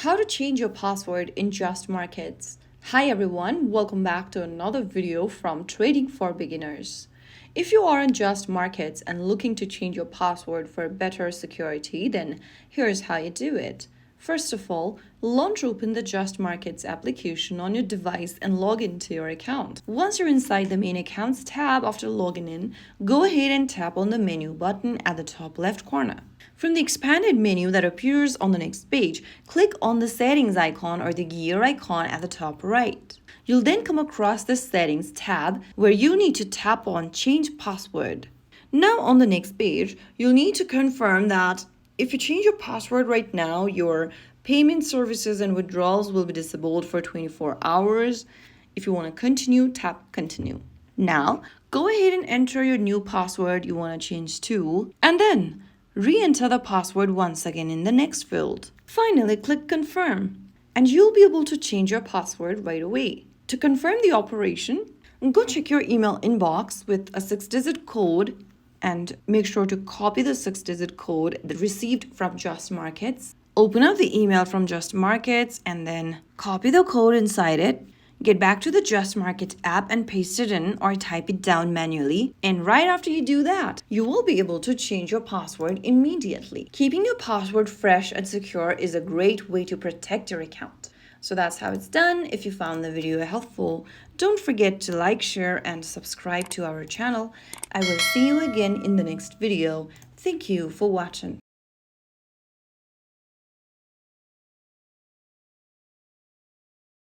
How to change your password in JustMarkets. Hi everyone, welcome back to another video from Trading for Beginners. If you are in JustMarkets and looking to change your password for better security, then here's how you do it. First of all, launch open the JustMarkets application on your device and log into your account. Once you're inside the main accounts tab after logging in, go ahead and tap on the menu button at the top left corner. From the expanded menu that appears on the next page, click on the settings icon or the gear icon at the top right. You'll then come across the settings tab where you need to tap on change password. Now on the next page, you'll need to confirm that if you change your password right now, your payment services and withdrawals will be disabled for 24 hours. If you want to continue, tap continue. Now, go ahead and enter your new password you want to change to, and then re-enter the password once again in the next field. Finally, click confirm, and you'll be able to change your password right away. To confirm the operation, go check your email inbox with a 6-digit code and make sure to copy the 6-digit code received from JustMarkets. Open up the email from JustMarkets and then copy the code inside it. Get back to the JustMarkets app and paste it in or type it down manually. And right after you do that, you will be able to change your password immediately. Keeping your password fresh and secure is a great way to protect your account. So that's how it's done. If you found the video helpful, don't forget to like, share, and subscribe to our channel. I will see you again in the next video. Thank you for watching.